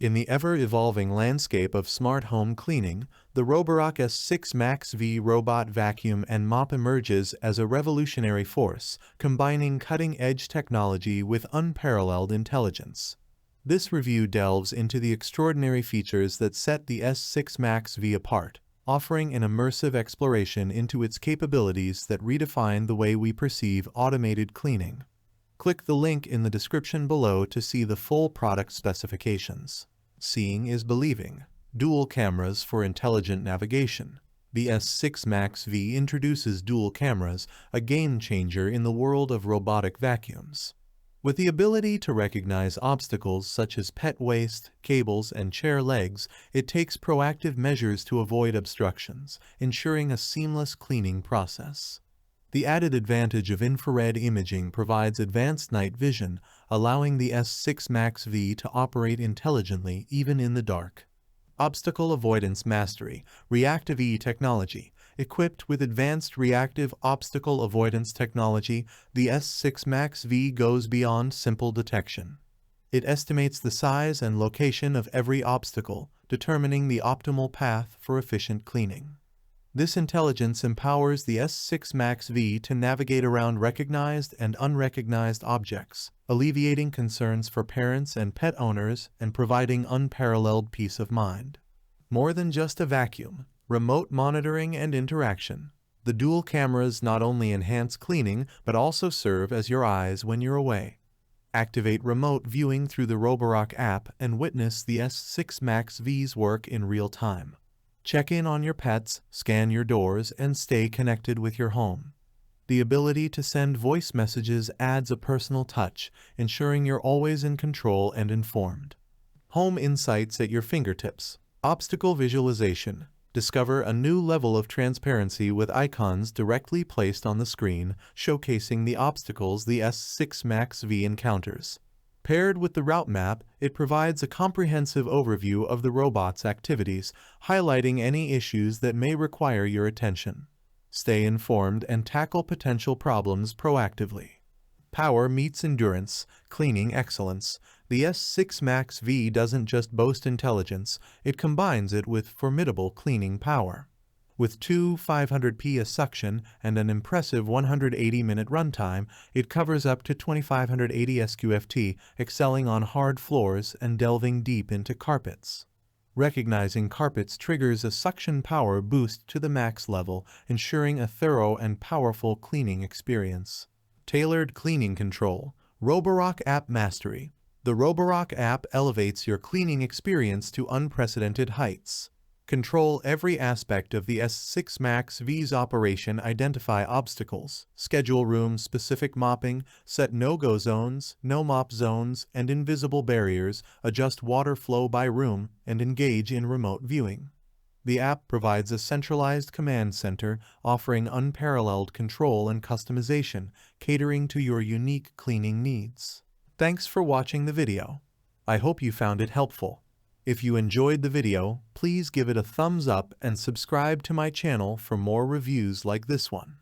In the ever-evolving landscape of smart home cleaning, the Roborock S6 MaxV robot vacuum and mop emerges as a revolutionary force, combining cutting-edge technology with unparalleled intelligence. This review delves into the extraordinary features that set the S6 MaxV apart, offering an immersive exploration into its capabilities that redefine the way we perceive automated cleaning. Click the link in the description below to see the full product specifications. Seeing is believing. Dual cameras for intelligent navigation. The S6 MaxV introduces dual cameras, a game-changer in the world of robotic vacuums. With the ability to recognize obstacles such as pet waste, cables, and chair legs, it takes proactive measures to avoid obstructions, ensuring a seamless cleaning process. The added advantage of infrared imaging provides advanced night vision, allowing the S6 MaxV to operate intelligently even in the dark. Obstacle Avoidance Mastery, Reactive E technology. Equipped with advanced reactive obstacle avoidance technology, the S6 MaxV goes beyond simple detection. It estimates the size and location of every obstacle, determining the optimal path for efficient cleaning. This intelligence empowers the S6 MaxV to navigate around recognized and unrecognized objects, alleviating concerns for parents and pet owners and providing unparalleled peace of mind. More than just a vacuum, remote monitoring and interaction. The dual cameras not only enhance cleaning but also serve as your eyes when you're away. Activate remote viewing through the Roborock app and witness the S6 MaxV's work in real time. Check in on your pets, scan your doors, and stay connected with your home. The ability to send voice messages adds a personal touch, ensuring you're always in control and informed. Home insights at your fingertips. Obstacle visualization. Discover a new level of transparency with icons directly placed on the screen, showcasing the obstacles the S6 MaxV encounters. Paired with the route map, it provides a comprehensive overview of the robot's activities, highlighting any issues that may require your attention. Stay informed and tackle potential problems proactively. Power meets endurance, cleaning excellence. The S6 MaxV doesn't just boast intelligence, it combines it with formidable cleaning power. With two 500 PS suction and an impressive 180-minute runtime, it covers up to 2580 SQFT, excelling on hard floors and delving deep into carpets. Recognizing carpets triggers a suction power boost to the max level, ensuring a thorough and powerful cleaning experience. Tailored cleaning control. Roborock App Mastery. The Roborock app elevates your cleaning experience to unprecedented heights. Control every aspect of the S6 MaxV's operation, identify obstacles, schedule room-specific mopping, set no-go zones, no-mop zones, and invisible barriers, adjust water flow by room, and engage in remote viewing. The app provides a centralized command center, offering unparalleled control and customization, catering to your unique cleaning needs. Thanks for watching the video. I hope you found it helpful. If you enjoyed the video, please give it a thumbs up and subscribe to my channel for more reviews like this one.